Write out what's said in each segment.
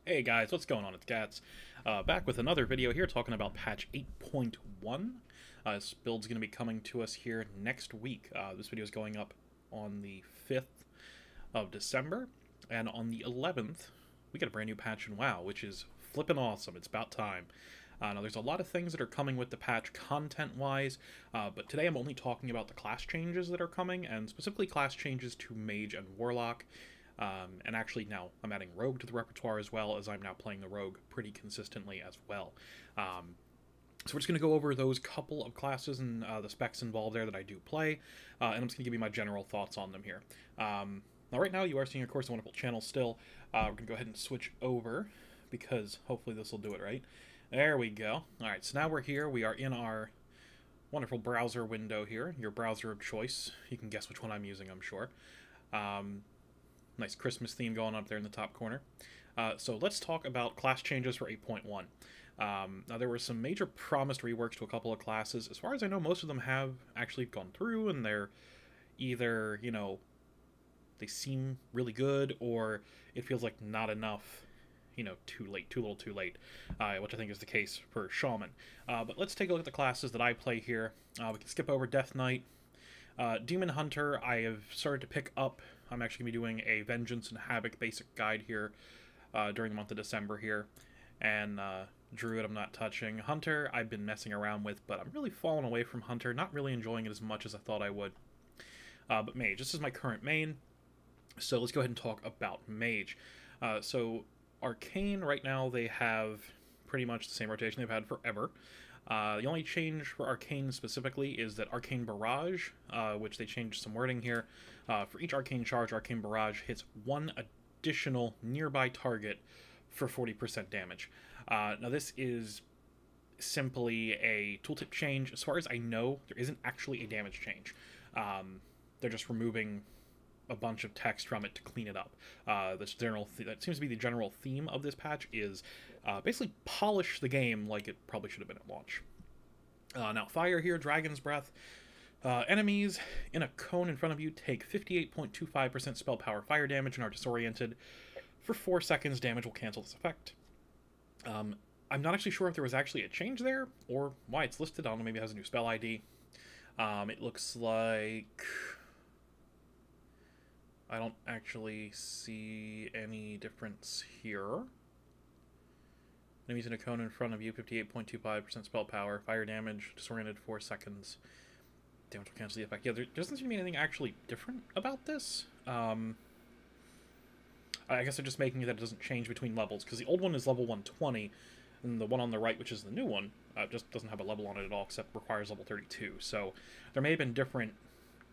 Hey guys, what's going on? It's Gats. Back with another video here talking about patch 8.1. This build's going to be coming to us here next week. This video is going up on the 5th of December, and on the 11th, we get a brand new patch in WoW, which is flippin' awesome. It's about time. Now, there's a lot of things that are coming with the patch content-wise, but today I'm only talking about the class changes that are coming, and specifically class changes to Mage and Warlock. And actually now I'm adding Rogue to the repertoire as well, as I'm now playing the Rogue pretty consistently as well. So we're just going to go over those couple of classes and the specs involved there that I do play, and I'm just going to give you my general thoughts on them here. Now right now you are seeing, of course, a wonderful channel still. We're going to go ahead and switch over, because hopefully this will do it right. There we go. Alright, so now we're here. We are in our wonderful browser window here, your browser of choice. You can guess which one I'm using, I'm sure. Nice Christmas theme going on up there in the top corner. So let's talk about class changes for 8.1. Now there were some major promised reworks to a couple of classes. As far as I know, most of them have actually gone through, and they're either, you know, they seem really good, or it feels like not enough, you know, too late, too little too late, which I think is the case for Shaman. But let's take a look at the classes that I play here. We can skip over Death Knight. Demon Hunter, I have started to pick up. I'm actually going to be doing a Vengeance and Havoc basic guide here during the month of December here. And Druid I'm not touching. Hunter I've been messing around with, but I'm really falling away from Hunter. Not really enjoying it as much as I thought I would. But Mage, this is my current main. So let's go ahead and talk about Mage. So Arcane, right now they have pretty much the same rotation they've had forever. The only change for Arcane specifically is that Arcane Barrage, which they changed some wording here. For each Arcane charge, Arcane Barrage hits one additional nearby target for 40% damage. Now this is simply a tooltip change. As far as I know, there isn't actually a damage change. They're just removing a bunch of text from it to clean it up. That seems to be the general theme of this patch, is basically polish the game like it probably should have been at launch. Now, fire here, Dragon's Breath. Enemies in a cone in front of you take 58.25% spell power fire damage and are disoriented. For 4 seconds, damage will cancel this effect. I'm not actually sure if there was actually a change there, or why it's listed. I don't know, maybe it has a new spell ID. It looks like I don't actually see any difference here. Enemies in a cone in front of you, 58.25% spell power, fire damage, disoriented 4 seconds. Damage will cancel the effect. Yeah, there doesn't seem to be anything actually different about this. I guess they're just making it that it doesn't change between levels, because the old one is level 120, and the one on the right, which is the new one, just doesn't have a level on it at all, except requires level 32. So there may have been different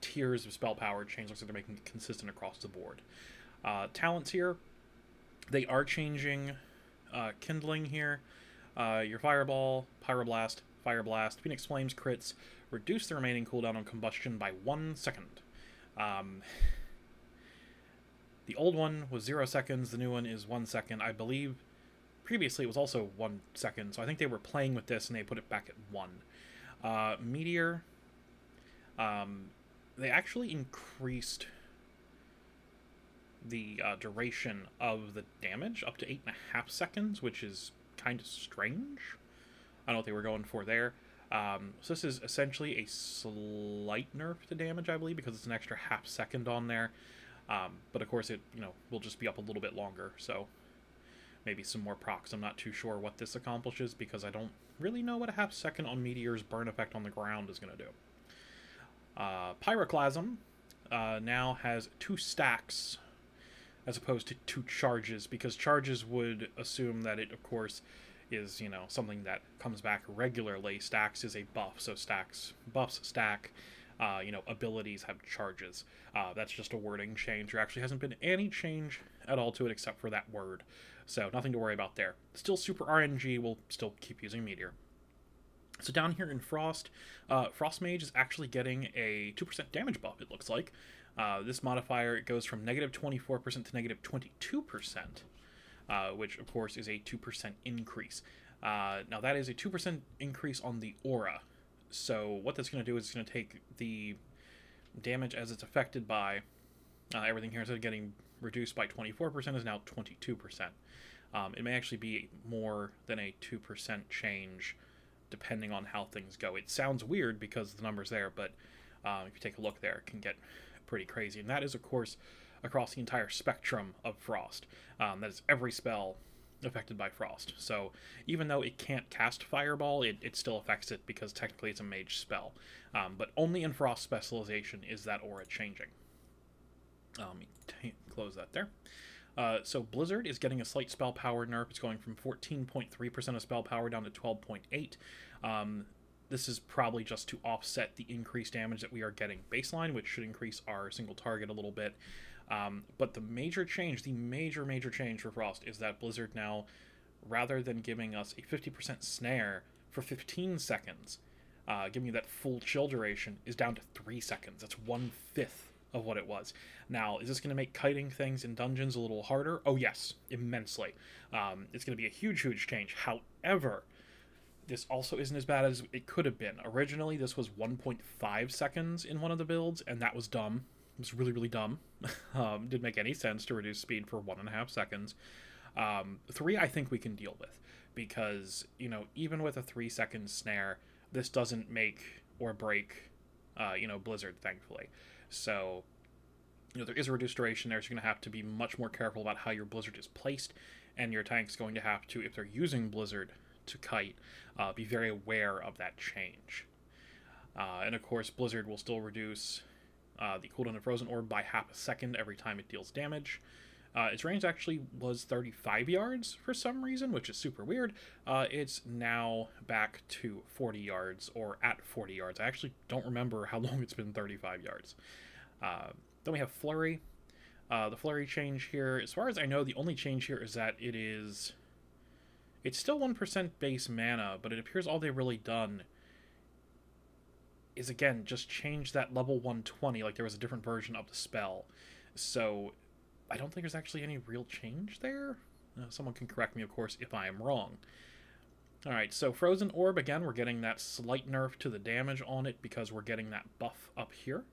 tiers of spell power change. Looks like they're making it consistent across the board. Talents here, they are changing Kindling here. Your Fireball, Pyroblast, Fire Blast, Phoenix Flames crits reduce the remaining cooldown on combustion by 1 second. The old one was 0 seconds, the new one is 1 second. I believe previously it was also 1 second, so I think they were playing with this and they put it back at 1. Meteor, they actually increased the duration of the damage up to 8.5 seconds, which is kind of strange. I don't know what they were going for there. So this is essentially a slight nerf to damage, I believe, because it's an extra half second on there. But of course it, you know, will just be up a little bit longer, so maybe some more procs. I'm not too sure what this accomplishes, because I don't really know what a half second on Meteor's burn effect on the ground is going to do. Pyroclasm now has 2 stacks as opposed to 2 charges, because charges would assume that it, of course, is, you know, something that comes back regularly. Stacks is a buff, so buffs stack, you know, abilities have charges. That's just a wording change. There actually hasn't been any change at all to it except for that word, so nothing to worry about there. Still super RNG, we'll still keep using Meteor. So down here in Frost, Frost Mage is actually getting a 2% damage buff, it looks like. This modifier, it goes from negative 24% to negative 22%, which of course is a 2% increase. Now that is a 2% increase on the aura. So what that's going to do is it's going to take the damage as it's affected by everything here, instead of getting reduced by 24%, is now 22%. It may actually be more than a 2% change, depending on how things go. It sounds weird because the number's there, but if you take a look there, it can get pretty crazy. And that is, of course, across the entire spectrum of Frost. That is every spell affected by Frost. So even though it can't cast Fireball, it still affects it because technically it's a Mage spell. But only in Frost specialization is that aura changing. Let me close that there. So Blizzard is getting a slight spell power nerf. It's going from 14.3% of spell power down to 12.8%. This is probably just to offset the increased damage that we are getting baseline, which should increase our single target a little bit. But the major change, the major change for Frost is that Blizzard now, rather than giving us a 50% snare for 15 seconds, giving you that full chill duration, is down to 3 seconds. That's 1/5 of what it was. Now, is this going to make kiting things in dungeons a little harder? Oh yes, immensely. It's going to be a huge change. However, this also isn't as bad as it could have been. Originally, this was 1.5 seconds in one of the builds, and that was dumb. It was really dumb. Didn't make any sense to reduce speed for 1.5 seconds. 3 I think we can deal with, because, you know, even with a 3-second snare, this doesn't make or break, Blizzard, thankfully. So, there is a reduced duration there, so you're going to have to be much more careful about how your Blizzard is placed, and your tank's going to have to, if they're using Blizzard to kite, be very aware of that change. And of course, Blizzard will still reduce the cooldown of Frozen Orb by 0.5 second every time it deals damage. Its range actually was 35 yards for some reason, which is super weird. It's now back to 40 yards, or at 40 yards. I actually don't remember how long it's been 35 yards. Then we have Flurry. The Flurry change here, as far as I know, the only change here is that it's still 1% base mana, but it appears all they've really done is, again, just change that level 120, like there was a different version of the spell. So I don't think there's actually any real change there. Someone can correct me, of course, if I am wrong. Alright, so Frozen Orb, again, we're getting that slight nerf to the damage on it because we're getting that buff up here.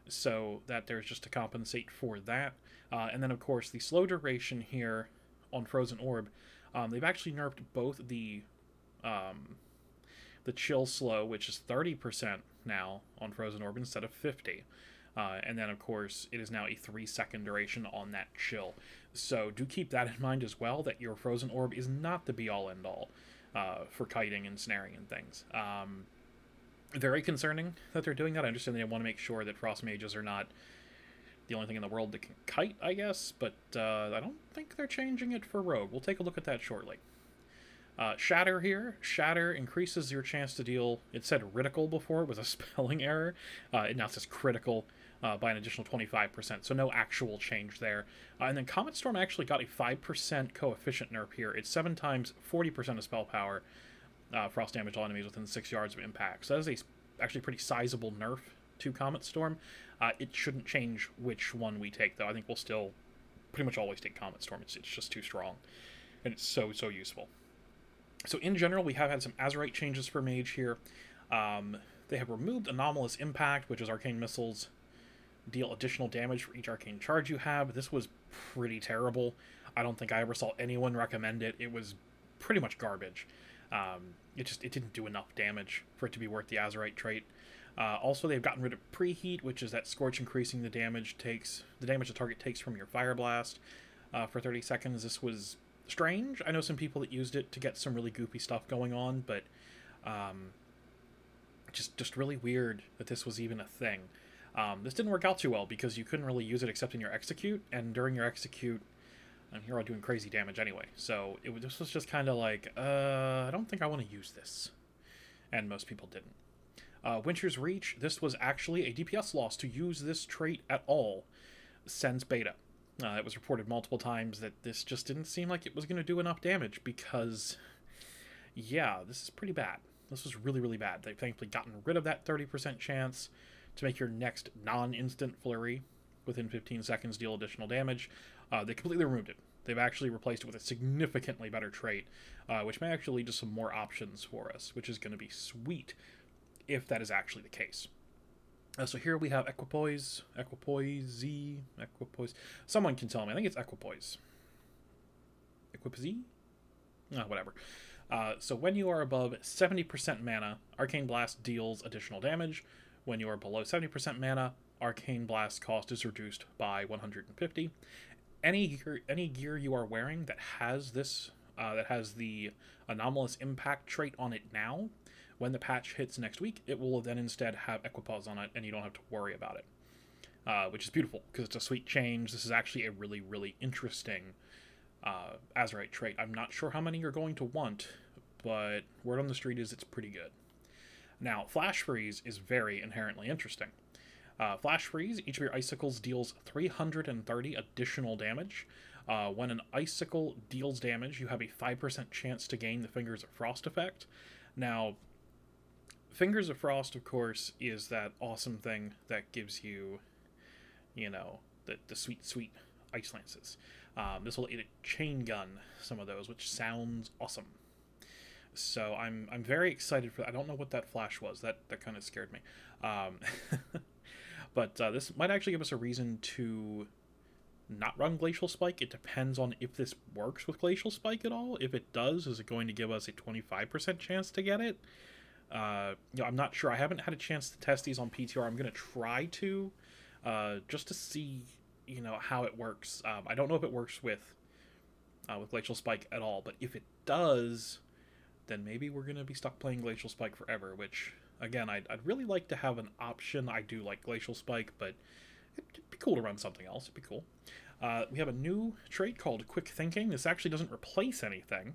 So that there's just to compensate for that. And then, of course, the slow duration here on Frozen Orb, they've actually nerfed both the chill slow, which is 30% now on Frozen Orb instead of 50%. And then, of course, it is now a 3-second duration on that chill. So do keep that in mind as well, that your Frozen Orb is not the be-all, end-all for kiting and snaring and things. Very concerning that they're doing that. I understand they want to make sure that Frost Mages are not the only thing in the world that can kite, I guess, but I don't think they're changing it for Rogue. We'll take a look at that shortly. Shatter here. Shatter increases your chance to deal, it said critical before, it was a spelling error. It now says critical by an additional 25%, so no actual change there. And then Comet Storm actually got a 5% coefficient nerf here. It's 7 times 40% of spell power, frost damage all enemies within 6 yards of impact. So that is actually pretty sizable nerf to Comet Storm. It shouldn't change which one we take, though. I think we'll still pretty much always take Comet Storm. It's just too strong, and it's so useful. So in general, we have had some Azerite changes for Mage here. They have removed Anomalous Impact, which is arcane missiles deal additional damage for each arcane charge you have. This was pretty terrible. I don't think I ever saw anyone recommend it. It was pretty much garbage. It didn't do enough damage for it to be worth the Azerite trait. Also, they've gotten rid of Preheat, which is that Scorch increasing the damage the target takes from your Fire Blast for 30 seconds. This was strange. I know some people that used it to get some really goofy stuff going on, but just really weird that this was even a thing. This didn't work out too well because you couldn't really use it except in your execute, and during your execute, I'm here all doing crazy damage anyway. So this was just kind of like, I don't think I want to use this, and most people didn't. Winter's Reach, this was actually a DPS loss to use this trait at all since beta. It was reported multiple times that this just didn't seem like it was going to do enough damage because, yeah, this is pretty bad. This was really bad. They've thankfully gotten rid of that 30% chance to make your next non-instant flurry within 15 seconds deal additional damage. They completely removed it. They've actually replaced it with a significantly better trait, which may actually lead to some more options for us, which is going to be sweet if that is actually the case. So here we have Equipoise. Someone can tell me. I think it's Equipoise. Equipoise? Whatever. So when you are above 70% mana, Arcane Blast deals additional damage. When you are below 70% mana, Arcane Blast cost is reduced by 150. Any gear you are wearing that has this, that has the Anomalous Impact trait on it now, when the patch hits next week, it will then instead have Equipoise on it, and you don't have to worry about it. Which is beautiful, because it's a sweet change. This is actually a really, really interesting Azerite trait. I'm not sure how many you're going to want, but word on the street is it's pretty good. Now, Flash Freeze is very inherently interesting. Flash Freeze, each of your icicles deals 330 additional damage. When an icicle deals damage, you have a 5% chance to gain the Fingers of Frost effect. Now, Fingers of Frost, of course, is that awesome thing that gives you, you know, the sweet, sweet ice lances. This will chain gun some of those, which sounds awesome. So I'm very excited for that. I don't know what that flash was. That kind of scared me. But this might actually give us a reason to not run Glacial Spike. It depends on if this works with Glacial Spike at all. If it does, is it going to give us a 25% chance to get it? You know, I'm not sure. I haven't had a chance to test these on PTR. I'm going to try to, just to see, you know, how it works. I don't know if it works with Glacial Spike at all, but if it does, then maybe we're going to be stuck playing Glacial Spike forever, which, again, I'd really like to have an option. I do like Glacial Spike, but it'd be cool to run something else. It'd be cool. We have a new trait called Quick Thinking. This actually doesn't replace anything,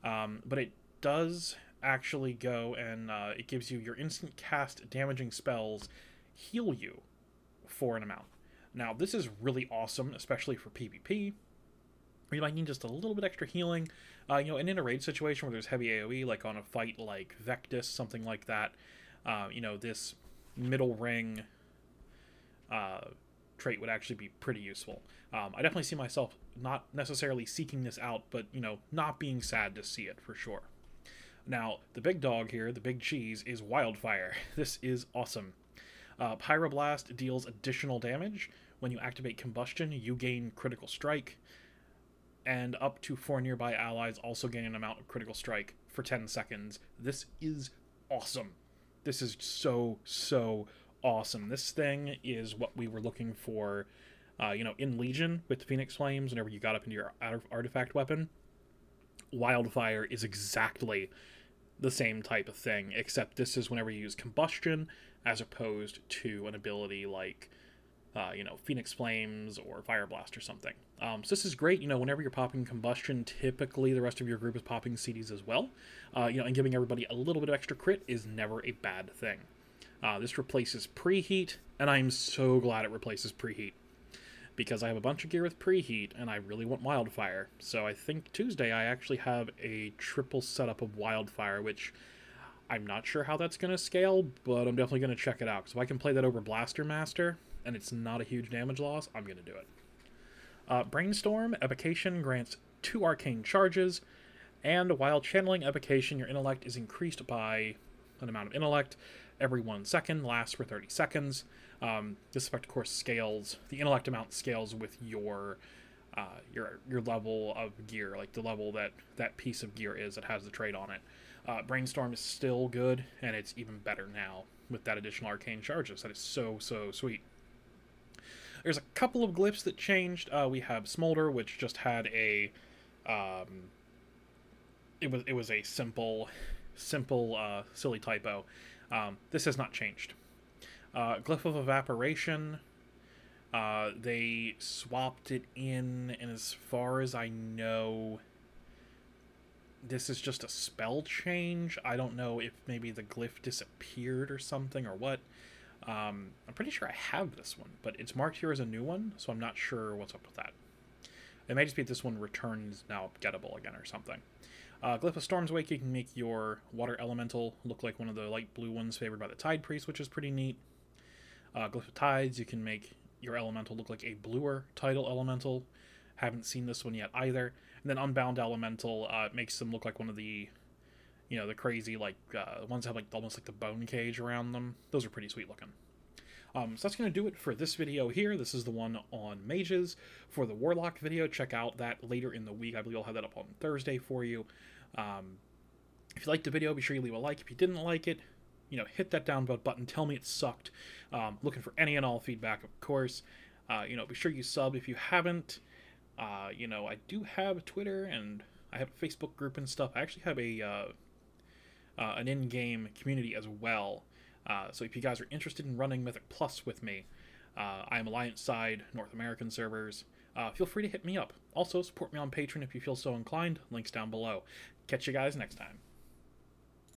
but it does actually go and it gives you your instant cast damaging spells heal you for an amount. Now, this is really awesome, especially for PvP, where you might need just a little bit extra healing. You know, and in a raid situation where there's heavy AoE, like on a fight like Vectis, something like that, you know, this middle ring trait would actually be pretty useful. I definitely see myself not necessarily seeking this out, but, you know, not being sad to see it for sure. Now, the big dog here, the big cheese, is Wildfire. This is awesome. Pyroblast deals additional damage. When you activate Combustion, you gain Critical Strike, and up to 4 nearby allies also gain an amount of Critical Strike for 10 seconds. This is awesome. This is so, so awesome. This thing is what we were looking for, you know, in Legion with the Phoenix Flames, whenever you got up into your artifact weapon. Wildfire is exactly the same type of thing, except this is whenever you use Combustion, as opposed to an ability like, you know, Phoenix Flames or Fire Blast or something. So this is great, you know, whenever you're popping Combustion, typically the rest of your group is popping CDs as well. You know, and giving everybody a little bit of extra crit is never a bad thing. This replaces Preheat, and I'm so glad it replaces Preheat, because I have a bunch of gear with Preheat, and I really want Wildfire. So I think Tuesday I actually have a triple setup of Wildfire, which I'm not sure how that's going to scale, but I'm definitely going to check it out. Because if I can play that over Blaster Master, and it's not a huge damage loss, I'm going to do it. Brainstorm, Evocation grants 2 arcane charges, and while channeling Evocation, your intellect is increased by an amount of intellect every 1 second, lasts for 30 seconds. This effect, of course, scales. The intellect amount scales with your level of gear, like the level that piece of gear is that has the trait on it. Brainstorm is still good, and it's even better now with that additional arcane charges. That is so, so sweet. There's a couple of glyphs that changed. We have Smolder, which just had a it was a simple silly typo. This has not changed. Glyph of Evaporation, they swapped it in, and as far as I know, this is just a spell change. I don't know if maybe the glyph disappeared or something or what. I'm pretty sure I have this one, but it's marked here as a new one, so I'm not sure what's up with that. It may just be that this one returns now gettable again or something. Glyph of Storm's Wake, you can make your water elemental look like one of the light blue ones favored by the Tide Priest, which is pretty neat. Glyph of Tides, you can make your elemental look like a bluer tidal elemental. Haven't seen this one yet either. And then Unbound Elemental makes them look like one of the, you know, the crazy, like, ones that have, like, almost like the bone cage around them. Those are pretty sweet looking. So that's going to do it for this video here. This is the one on mages. For the Warlock video, check out that later in the week. I believe I'll have that up on Thursday for you. If you liked the video, be sure you leave a like. If you didn't like it, you know, hit that down button. Tell me it sucked. Looking for any and all feedback, of course. You know, be sure you sub if you haven't. You know, I do have Twitter and I have a Facebook group and stuff. I actually have a an in-game community as well. So if you guys are interested in running Mythic Plus with me, I am Alliance side, North American servers. Feel free to hit me up. Also, support me on Patreon if you feel so inclined. Links down below. Catch you guys next time.